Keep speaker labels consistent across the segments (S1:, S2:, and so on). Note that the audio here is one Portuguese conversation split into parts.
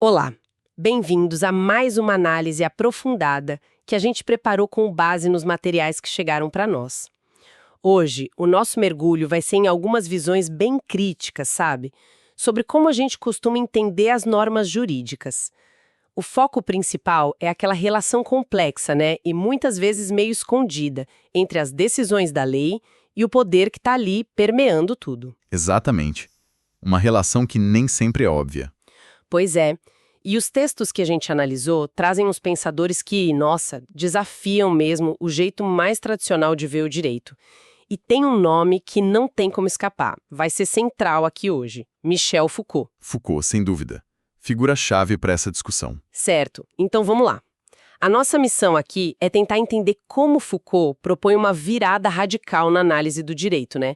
S1: Olá, bem-vindos a mais uma análise aprofundada que a gente preparou com base nos materiais que chegaram para nós. Hoje, o nosso mergulho vai ser em algumas visões bem críticas, sabe? Sobre como a gente costuma entender as normas jurídicas. O foco principal é aquela relação complexa, né? E muitas vezes meio escondida, entre as decisões da lei e o poder que está ali permeando tudo.
S2: Exatamente. Uma relação que nem sempre é óbvia.
S1: Pois é. E os textos que a gente analisou trazem uns pensadores que, nossa, desafiam mesmo o jeito mais tradicional de ver o direito. E tem um nome que não tem como escapar. Vai ser central aqui hoje. Michel Foucault.
S2: Foucault, sem dúvida. Figura-chave para essa discussão.
S1: Certo. Então vamos lá. A nossa missão aqui é tentar entender como Foucault propõe uma virada radical na análise do direito, né?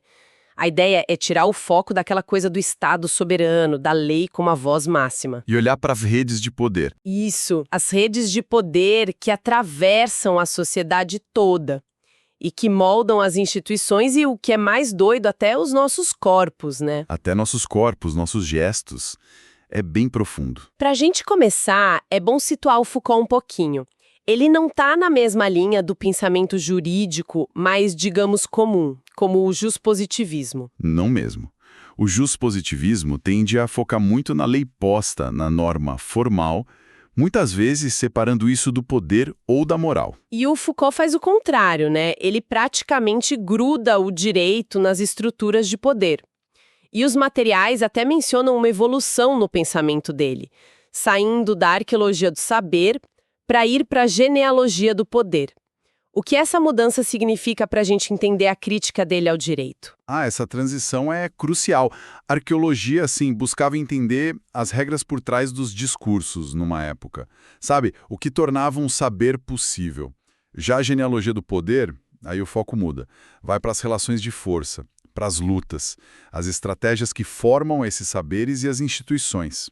S1: A ideia é tirar o foco daquela coisa do Estado soberano, da lei como a voz máxima.
S2: E olhar para as redes de poder.
S1: Isso, as redes de poder que atravessam a sociedade toda e que moldam as instituições e, o que é mais doido, até os nossos corpos, né?
S2: Até nossos corpos, nossos gestos. É bem profundo.
S1: Para a gente começar, é bom situar o Foucault um pouquinho. Ele não está na mesma linha do pensamento jurídico, mais, digamos, comum, como o juspositivismo.
S2: Não mesmo. O juspositivismo tende a focar muito na lei posta, na norma formal, muitas vezes separando isso do poder ou da moral.
S1: E o Foucault faz o contrário, né? Ele praticamente gruda o direito nas estruturas de poder. E os materiais até mencionam uma evolução no pensamento dele, saindo da arqueologia do saber para ir para a genealogia do poder. O que essa mudança significa para a gente entender a crítica dele ao direito?
S2: Essa transição é crucial. A arqueologia, assim, buscava entender as regras por trás dos discursos numa época. Sabe, o que tornava um saber possível. Já a genealogia do poder, aí o foco muda. Vai para as relações de força, para as lutas, as estratégias que formam esses saberes e as instituições.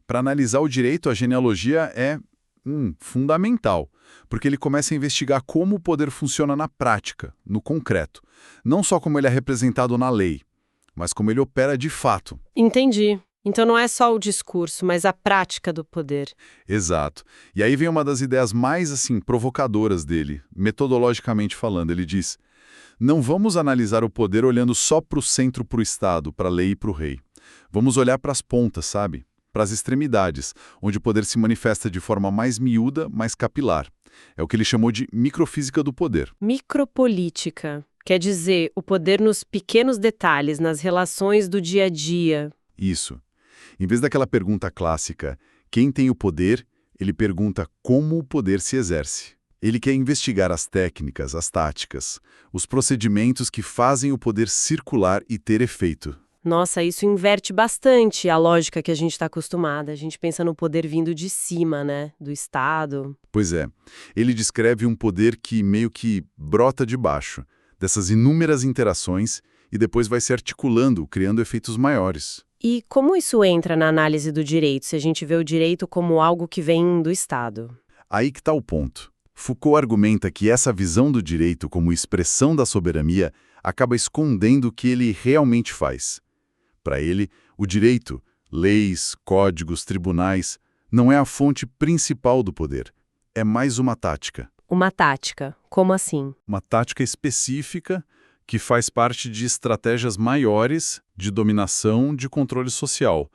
S2: Para analisar o direito, a genealogia é fundamental, porque ele começa a investigar como o poder funciona na prática, no concreto. Não só como ele é representado na lei, mas como ele opera de fato.
S1: Entendi. Então não é só o discurso, mas a prática do poder.
S2: Exato. E aí vem uma das ideias mais, provocadoras dele, metodologicamente falando. Ele diz: não vamos analisar o poder olhando só para o centro, para o Estado, para a lei e para o rei. Vamos olhar para as pontas, sabe? Para as extremidades, onde o poder se manifesta de forma mais miúda, mais capilar. É o que ele chamou de microfísica do poder.
S1: Micropolítica. Quer dizer, o poder nos pequenos detalhes, nas relações do dia a dia.
S2: Isso. Em vez daquela pergunta clássica, quem tem o poder, ele pergunta como o poder se exerce. Ele quer investigar as técnicas, as táticas, os procedimentos que fazem o poder circular e ter efeito.
S1: Nossa, isso inverte bastante a lógica que a gente está acostumada. A gente pensa no poder vindo de cima, né? Do Estado.
S2: Pois é. Ele descreve um poder que meio que brota de baixo, dessas inúmeras interações, e depois vai se articulando, criando efeitos maiores.
S1: E como isso entra na análise do direito, se a gente vê o direito como algo que vem do Estado?
S2: Aí que está o ponto. Foucault argumenta que essa visão do direito como expressão da soberania acaba escondendo o que ele realmente faz. Para ele, o direito, leis, códigos, tribunais, não é a fonte principal do poder. É mais uma tática.
S1: Uma tática? Como assim?
S2: Uma tática específica que faz parte de estratégias maiores de dominação, de controle social.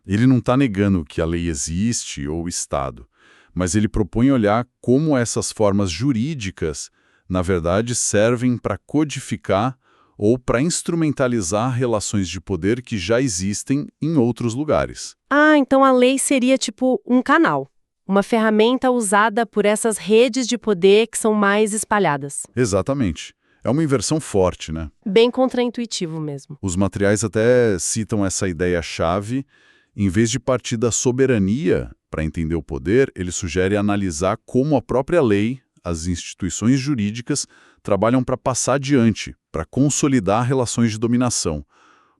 S2: Ele não está negando que a lei existe ou o Estado, mas ele propõe olhar como essas formas jurídicas, na verdade, servem para codificar ou para instrumentalizar relações de poder que já existem em outros lugares.
S1: Então a lei seria tipo um canal, uma ferramenta usada por essas redes de poder que são mais espalhadas.
S2: Exatamente. É uma inversão forte, né?
S1: Bem contraintuitivo mesmo.
S2: Os materiais até citam essa ideia-chave. Em vez de partir da soberania para entender o poder, ele sugere analisar como a própria lei, as instituições jurídicas, trabalham para passar adiante, para consolidar relações de dominação.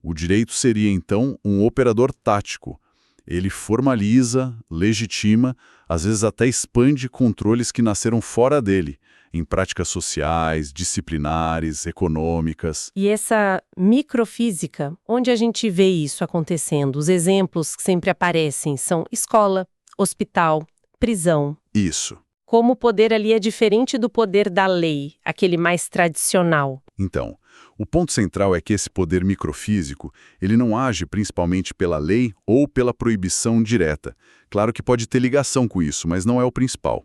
S2: O direito seria, então, um operador tático. Ele formaliza, legitima, às vezes até expande controles que nasceram fora dele. em práticas sociais, disciplinares, econômicas.
S1: E essa microfísica, onde a gente vê isso acontecendo? Os exemplos que sempre aparecem são escola, hospital, prisão.
S2: Isso.
S1: Como o poder ali é diferente do poder da lei, aquele mais tradicional.
S2: Então, o ponto central é que esse poder microfísico, ele não age principalmente pela lei ou pela proibição direta. Claro que pode ter ligação com isso, mas não é o principal.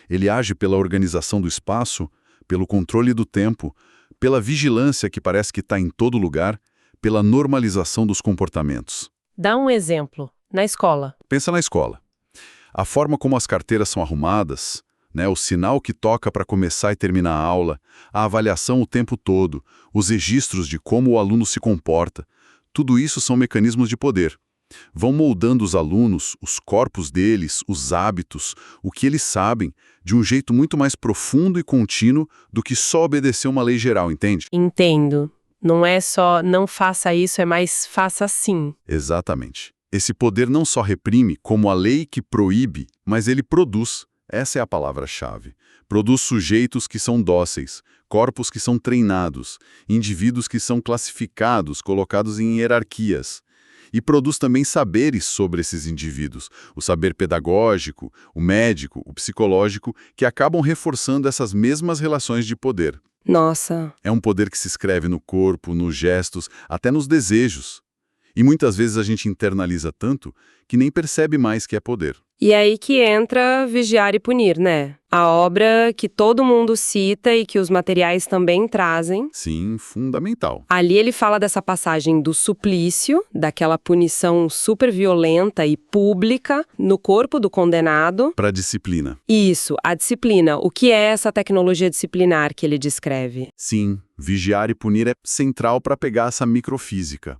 S2: Ele age pela organização do espaço, pelo controle do tempo, pela vigilância que parece que está em todo lugar, pela normalização dos comportamentos.
S1: Dá um exemplo. Na escola.
S2: Pensa na escola. A forma como as carteiras são arrumadas, né, o sinal que toca para começar e terminar a aula, a avaliação o tempo todo, os registros de como o aluno se comporta, tudo isso são mecanismos de poder. Vão moldando os alunos, os corpos deles, os hábitos, o que eles sabem, de um jeito muito mais profundo e contínuo do que só obedecer uma lei geral, entende?
S1: Entendo. Não é só não faça isso, é mais faça assim.
S2: Exatamente. Esse poder não só reprime, como a lei que proíbe, mas ele produz. Essa é a palavra-chave. Produz sujeitos que são dóceis, corpos que são treinados, indivíduos que são classificados, colocados em hierarquias. E produz também saberes sobre esses indivíduos, o saber pedagógico, o médico, o psicológico, que acabam reforçando essas mesmas relações de poder.
S1: Nossa.
S2: É um poder que se escreve no corpo, nos gestos, até nos desejos. E muitas vezes a gente internaliza tanto que nem percebe mais que é poder.
S1: E aí que entra Vigiar e Punir, né? A obra que todo mundo cita e que os materiais também trazem.
S2: Sim, fundamental.
S1: Ali ele fala dessa passagem do suplício, daquela punição super violenta e pública no corpo do condenado.
S2: Para a disciplina.
S1: Isso, a disciplina. O que é essa tecnologia disciplinar que ele descreve?
S2: Sim, vigiar e punir é central para pegar essa microfísica.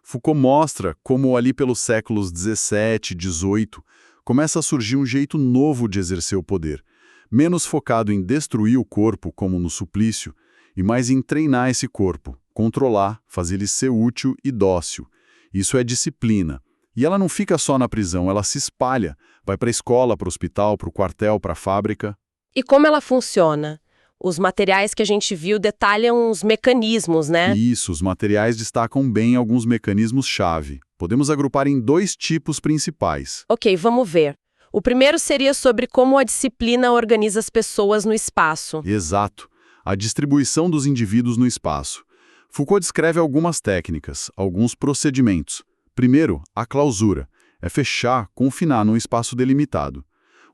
S2: Foucault mostra como ali pelos séculos 17, 18, começa a surgir um jeito novo de exercer o poder, menos focado em destruir o corpo, como no suplício, e mais em treinar esse corpo, controlar, fazer ele ser útil e dócil. Isso é disciplina. E ela não fica só na prisão, ela se espalha, vai para a escola, para o hospital, para o quartel, para a fábrica.
S1: E como ela funciona? Os materiais que a gente viu detalham os mecanismos, né?
S2: Isso, os materiais destacam bem alguns mecanismos-chave. Podemos agrupar em 2 tipos principais.
S1: Ok, vamos ver. O primeiro seria sobre como a disciplina organiza as pessoas no espaço.
S2: Exato. A distribuição dos indivíduos no espaço. Foucault descreve algumas técnicas, alguns procedimentos. Primeiro, a clausura. É fechar, confinar num espaço delimitado.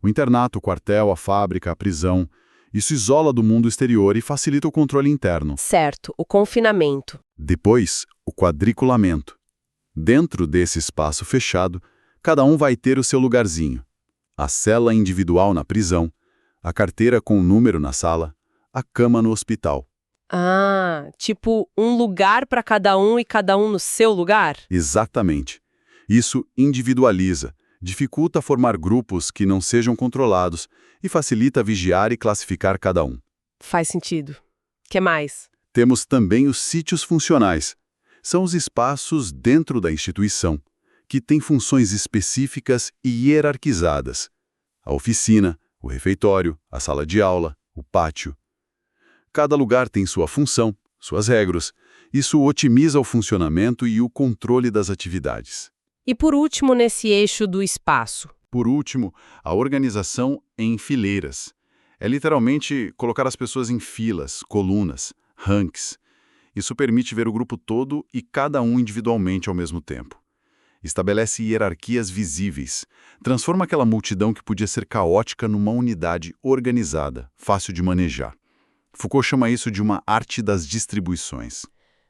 S2: O internato, o quartel, a fábrica, a prisão. Isso isola do mundo exterior e facilita o controle interno.
S1: Certo, o confinamento.
S2: Depois, o quadriculamento. Dentro desse espaço fechado, cada um vai ter o seu lugarzinho. A cela individual na prisão, a carteira com o número na sala, a cama no hospital.
S1: Ah, tipo um lugar para cada um e cada um no seu lugar?
S2: Exatamente. Isso individualiza, dificulta formar grupos que não sejam controlados e facilita vigiar e classificar cada um.
S1: Faz sentido. Que mais?
S2: Temos também os sítios funcionais. São os espaços dentro da instituição, que têm funções específicas e hierarquizadas. A oficina, o refeitório, a sala de aula, o pátio. Cada lugar tem sua função, suas regras. Isso otimiza o funcionamento e o controle das atividades.
S1: E por último, nesse eixo do espaço.
S2: Por último, a organização em fileiras. É literalmente colocar as pessoas em filas, colunas, ranks. Isso permite ver o grupo todo e cada um individualmente ao mesmo tempo. Estabelece hierarquias visíveis. Transforma aquela multidão que podia ser caótica numa unidade organizada, fácil de manejar. Foucault chama isso de uma arte das distribuições.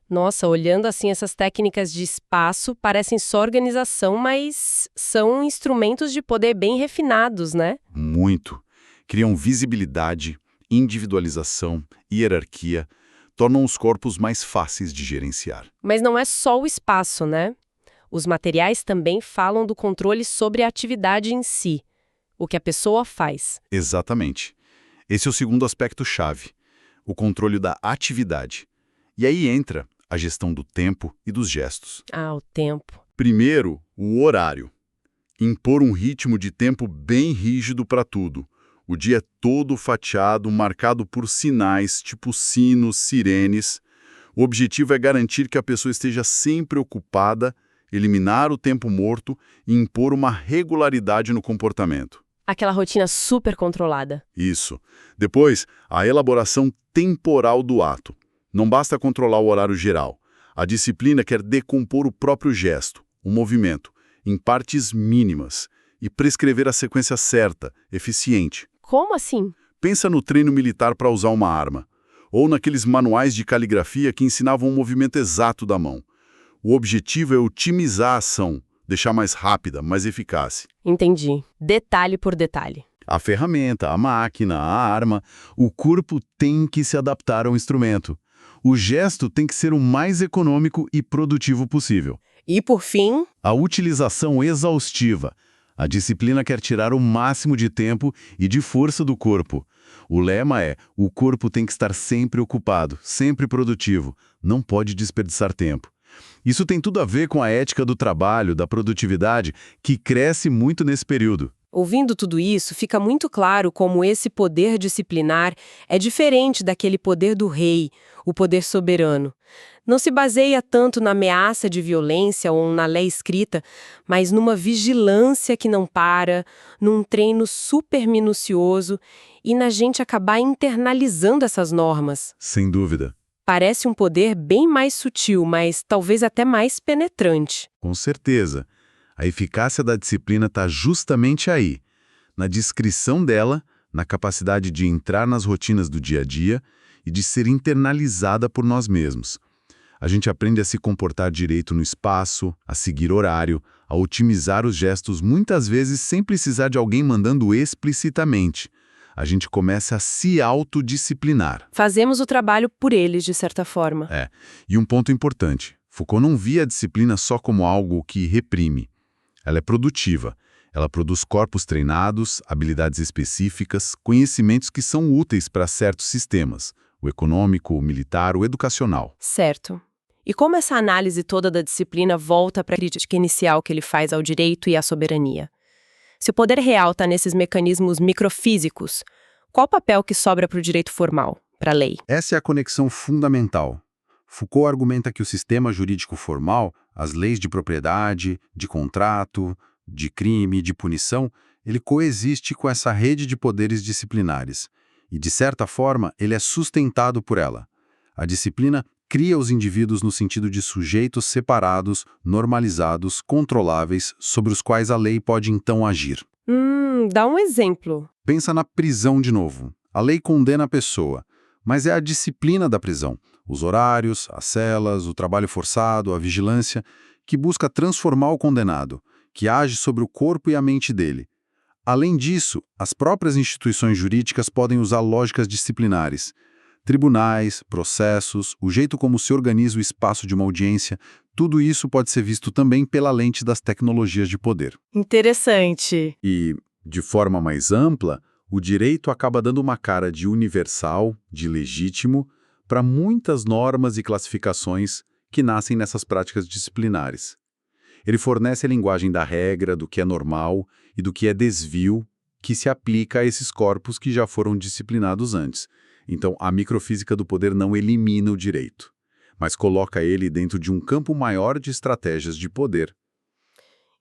S1: Nossa, olhando assim essas técnicas de espaço, parecem só organização, mas são instrumentos de poder bem refinados, né?
S2: Muito. Criam visibilidade, individualização, hierarquia, tornam os corpos mais fáceis de gerenciar.
S1: Mas não é só o espaço, né? Os materiais também falam do controle sobre a atividade em si, o que a pessoa faz.
S2: Exatamente. Esse é o segundo aspecto-chave, o controle da atividade. E aí entra a gestão do tempo e dos gestos.
S1: Ah, o tempo.
S2: Primeiro, o horário. Impor um ritmo de tempo bem rígido para tudo. O dia é todo fatiado, marcado por sinais, tipo sinos, sirenes. O objetivo é garantir que a pessoa esteja sempre ocupada, eliminar o tempo morto e impor uma regularidade no comportamento.
S1: Aquela rotina super controlada.
S2: Isso. Depois, a elaboração temporal do ato. Não basta controlar o horário geral. A disciplina quer decompor o próprio gesto, o movimento, em partes mínimas e prescrever a sequência certa, eficiente.
S1: Como assim?
S2: Pensa no treino militar para usar uma arma, ou naqueles manuais de caligrafia que ensinavam o movimento exato da mão. O objetivo é otimizar a ação, deixar mais rápida, mais eficaz.
S1: Entendi. Detalhe por detalhe.
S2: A ferramenta, a máquina, a arma, o corpo tem que se adaptar ao instrumento. O gesto tem que ser o mais econômico e produtivo possível.
S1: E, por fim,
S2: A utilização exaustiva. A disciplina quer tirar o máximo de tempo e de força do corpo. O lema é: o corpo tem que estar sempre ocupado, sempre produtivo, não pode desperdiçar tempo. Isso tem tudo a ver com a ética do trabalho, da produtividade, que cresce muito nesse período.
S1: ouvindo tudo isso, fica muito claro como esse poder disciplinar é diferente daquele poder do rei, o poder soberano. Não se baseia tanto na ameaça de violência ou na lei escrita, mas numa vigilância que não para, num treino super minucioso e na gente acabar internalizando essas normas.
S2: Sem dúvida.
S1: Parece um poder bem mais sutil, mas talvez até mais penetrante.
S2: Com certeza. A eficácia da disciplina está justamente aí, na descrição dela, na capacidade de entrar nas rotinas do dia a dia e de ser internalizada por nós mesmos. A gente aprende a se comportar direito no espaço, a seguir horário, a otimizar os gestos muitas vezes sem precisar de alguém mandando explicitamente. A gente começa a se autodisciplinar.
S1: Fazemos o trabalho por eles, de certa forma.
S2: E um ponto importante, Foucault não via a disciplina só como algo que reprime. Ela é produtiva. Ela produz corpos treinados, habilidades específicas, conhecimentos que são úteis para certos sistemas, o econômico, o militar, o educacional.
S1: Certo. E como essa análise toda da disciplina volta para a crítica inicial que ele faz ao direito e à soberania? Se o poder real está nesses mecanismos microfísicos, qual o papel que sobra para o direito formal, para a lei?
S3: Essa é a conexão fundamental. Foucault argumenta que o sistema jurídico formal, as leis de propriedade, de contrato, de crime, de punição, ele coexiste com essa rede de poderes disciplinares. E, de certa forma, ele é sustentado por ela. A disciplina cria os indivíduos no sentido de sujeitos separados, normalizados, controláveis, sobre os quais a lei pode então agir.
S1: Dá um exemplo.
S3: Pensa na prisão de novo. A lei condena a pessoa, mas é a disciplina da prisão, os horários, as celas, o trabalho forçado, a vigilância, que busca transformar o condenado, que age sobre o corpo e a mente dele. Além disso, as próprias instituições jurídicas podem usar lógicas disciplinares. Tribunais, processos, o jeito como se organiza o espaço de uma audiência, tudo isso pode ser visto também pela lente das tecnologias de poder.
S1: Interessante.
S2: E, de forma mais ampla, o direito acaba dando uma cara de universal, de legítimo, para muitas normas e classificações que nascem nessas práticas disciplinares. Ele fornece a linguagem da regra, do que é normal e do que é desvio, que se aplica a esses corpos que já foram disciplinados antes. Então, a microfísica do poder não elimina o direito, mas coloca ele dentro de um campo maior de estratégias de poder.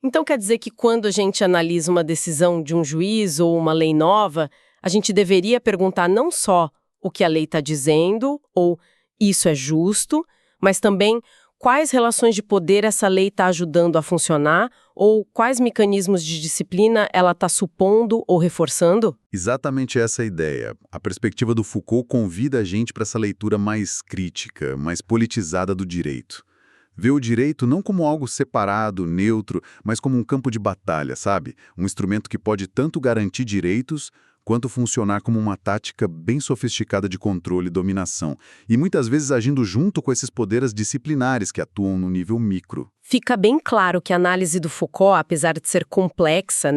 S1: Então quer dizer que quando a gente analisa uma decisão de um juiz ou uma lei nova, a gente deveria perguntar não só o que a lei está dizendo, ou isso é justo, mas também quais relações de poder essa lei está ajudando a funcionar, ou quais mecanismos de disciplina ela está supondo ou reforçando?
S2: Exatamente essa é a ideia. A perspectiva do Foucault convida a gente para essa leitura mais crítica, mais politizada do direito. Vê o direito não como algo separado, neutro, mas como um campo de batalha, sabe? Um instrumento que pode tanto garantir direitos, quanto funcionar como uma tática bem sofisticada de controle e dominação, e muitas vezes agindo junto com esses poderes disciplinares que atuam no nível micro.
S1: Fica bem claro que a análise do Foucault, apesar de ser complexa,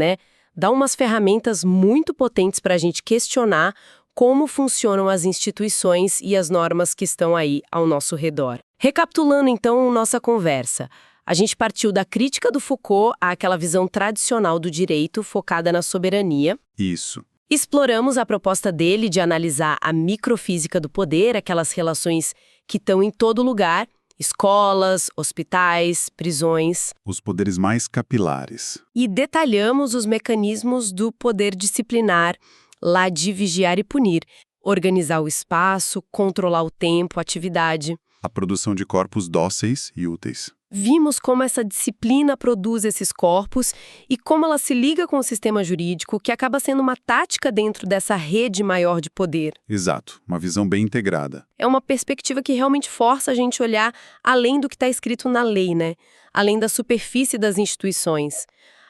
S1: dá umas ferramentas muito potentes para a gente questionar como funcionam as instituições e as normas que estão aí ao nosso redor. Recapitulando, então, nossa conversa. A gente partiu da crítica do Foucault àquela visão tradicional do direito focada na soberania.
S2: Isso.
S1: Exploramos a proposta dele de analisar a microfísica do poder, aquelas relações que estão em todo lugar, escolas, hospitais, prisões.
S3: Os poderes mais capilares.
S1: E detalhamos os mecanismos do poder disciplinar, lá de vigiar e punir, organizar o espaço, controlar o tempo, a atividade.
S3: A produção de corpos dóceis e úteis.
S1: Vimos como essa disciplina produz esses corpos e como ela se liga com o sistema jurídico, que acaba sendo uma tática dentro dessa rede maior de poder.
S3: Exato, uma visão bem integrada.
S1: É uma perspectiva que realmente força a gente a olhar além do que está escrito na lei, né? Além da superfície das instituições.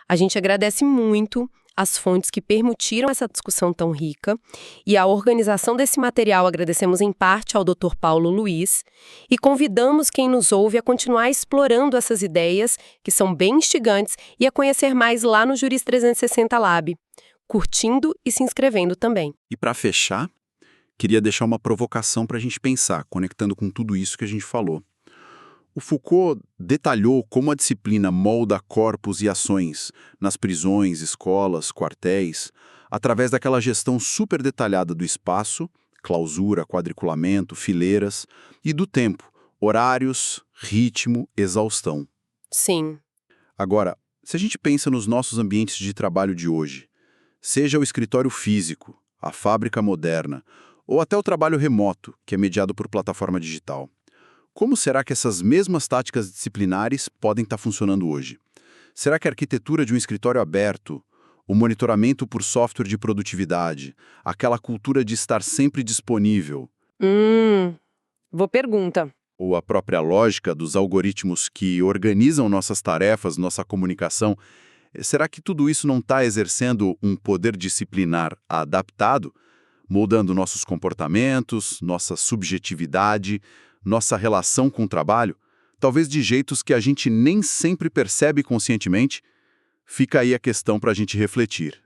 S1: A gente agradece muito as fontes que permitiram essa discussão tão rica, e a organização desse material agradecemos em parte ao Dr. Paulo Luiz, e convidamos quem nos ouve a continuar explorando essas ideias, que são bem instigantes, e a conhecer mais lá no Juris 360 Lab, curtindo e se inscrevendo também.
S3: E para fechar, queria deixar uma provocação para a gente pensar, conectando com tudo isso que a gente falou. O Foucault detalhou como a disciplina molda corpos e ações nas prisões, escolas, quartéis, através daquela gestão super detalhada do espaço, clausura, quadriculamento, fileiras, e do tempo, horários, ritmo, exaustão.
S1: Sim.
S3: Agora, se a gente pensa nos nossos ambientes de trabalho de hoje, seja o escritório físico, a fábrica moderna, ou até o trabalho remoto, que é mediado por plataforma digital, como será que essas mesmas táticas disciplinares podem estar funcionando hoje? Será que a arquitetura de um escritório aberto, o monitoramento por software de produtividade, aquela cultura de estar sempre disponível,
S1: Boa pergunta.
S3: ou a própria lógica dos algoritmos que organizam nossas tarefas, nossa comunicação, será que tudo isso não está exercendo um poder disciplinar adaptado, moldando nossos comportamentos, nossa subjetividade, nossa relação com o trabalho, talvez de jeitos que a gente nem sempre percebe conscientemente? Fica aí a questão para a gente refletir.